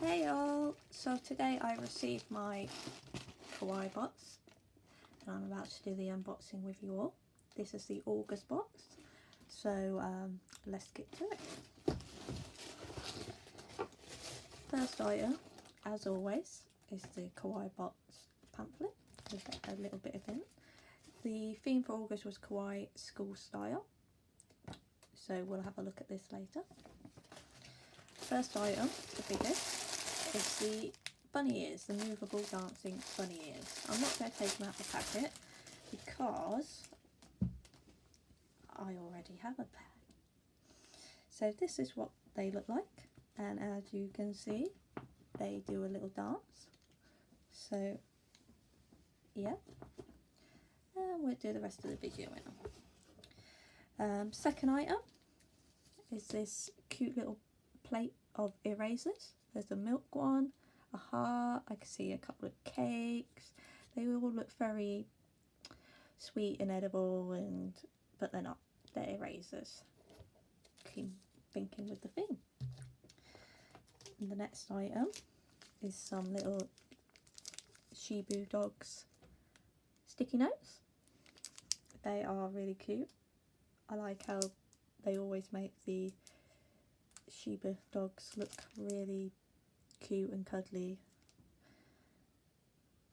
Hey all! So today I received my Kawaii box and I'm about to do the unboxing with you all. This is the August box, so let's get to it. First item, as always, is the Kawaii box pamphlet with a little bit of it. The theme for August was Kawaii school style, so we'll have a look at this later. First item, the biggest, is the bunny ears, the movable dancing bunny ears. I'm not going to take them out of the packet because I already have a pair. So this is what they look like, and as you can see they do a little dance. So yeah, and we'll do the rest of the video now. Second item is this cute little plate of erasers. There's a milk one, a heart, I can see a couple of cakes. They all look very sweet and edible, but they're not. They're erasers. Keep thinking with the theme. And the next item is some little Shibu dogs sticky notes. They are really cute. I like how they always make the Shiba dogs look really cute and cuddly,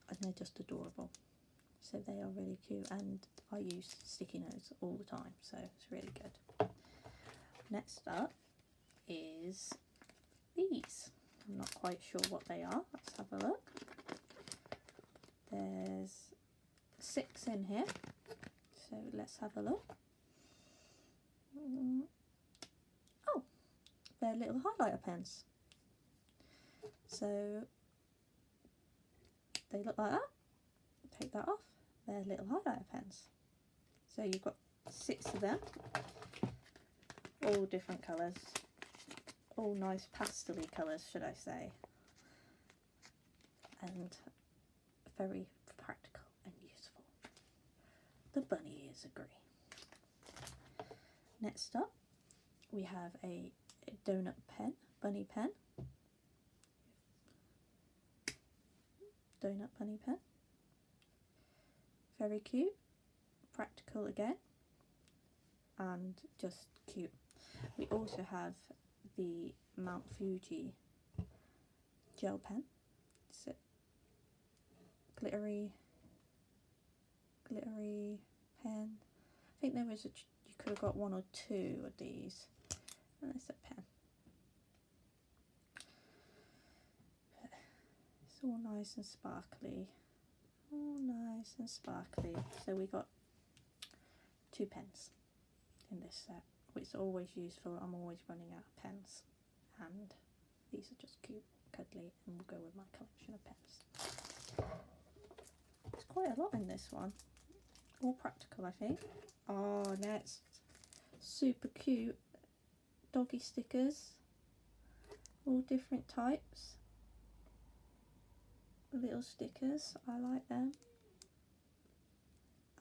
and they're just adorable. So they are really cute, and I use sticky notes all the time, so it's really good. Next up is these. I'm not quite sure what they are. Let's have a look. There's 6 in here, so let's have a look. Oh, they're little highlighter pens. So they look like that. Take that off. They're little highlighter pens. So you've got 6 of them, all different colours, all nice pastel-y colours, should I say, and very practical and useful. The bunny ears are green. Next up we have a donut pen, bunny pen. Donut bunny pen. Very cute, practical again, and just cute. We also have the Mount Fuji gel pen. It's a glittery pen. I think there was you could have got 1 or 2 of these. And there's a pen. It's all nice and sparkly. All nice and sparkly. So we got 2 pens in this set, which is always useful. I'm always running out of pens, and these are just cute, cuddly, and will go with my collection of pens. There's quite a lot in this one. All practical, I think. Oh, next, super cute doggy stickers, all different types. Little stickers, I like them.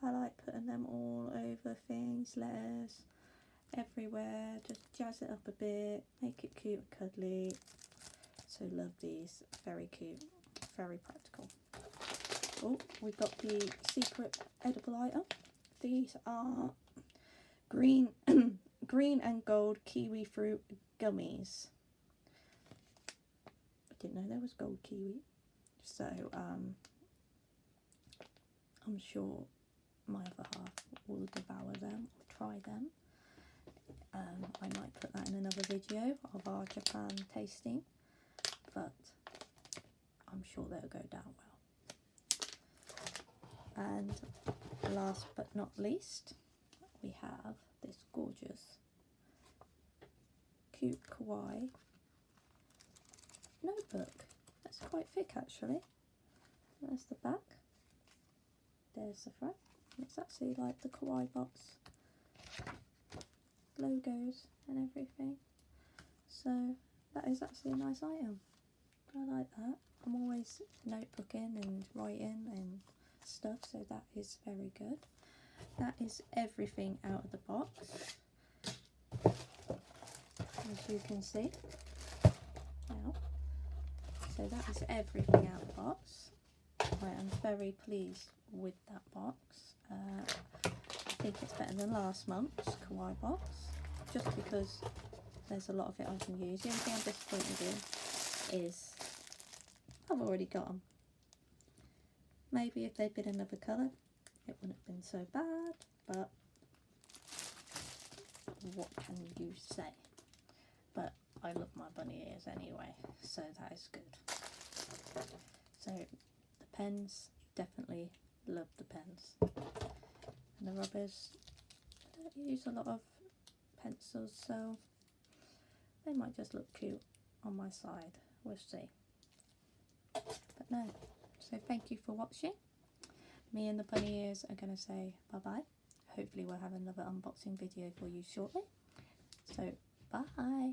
I like putting them all over things, letters, everywhere. Just jazz it up a bit, make it cute and cuddly. So love these, very cute, very practical. Oh, we've got the secret edible item. These are green green and gold kiwi fruit gummies. I didn't know there was gold kiwi. So I'm sure my other half will devour them or try them. I might put that in another video of our Japan tasting, but I'm sure they'll go down well. And last but not least, we have this gorgeous, cute kawaii notebook. That's quite thick actually. There's the back, there's the front. It's actually like the Kawaii box logos and everything. So that is actually a nice item. I like that. I'm always notebooking and writing and stuff, so that is very good. That is everything out of the box, as you can see. Now So that is everything out of the box. I am very pleased with that box. I think it's better than last month's Kawaii box, just because there's a lot of it I can use. The only thing I'm disappointed in is I've already got them. Maybe if they'd been another colour, it wouldn't have been so bad, but what can you say? But I love my bunny ears anyway, so that is good. So the pens, definitely love the pens. And the rubbers, I don't use a lot of pencils, so they might just look cute on my side. We'll see. But no, so thank you for watching. Me and the bunny ears are going to say bye-bye. Hopefully we'll have another unboxing video for you shortly. So, bye!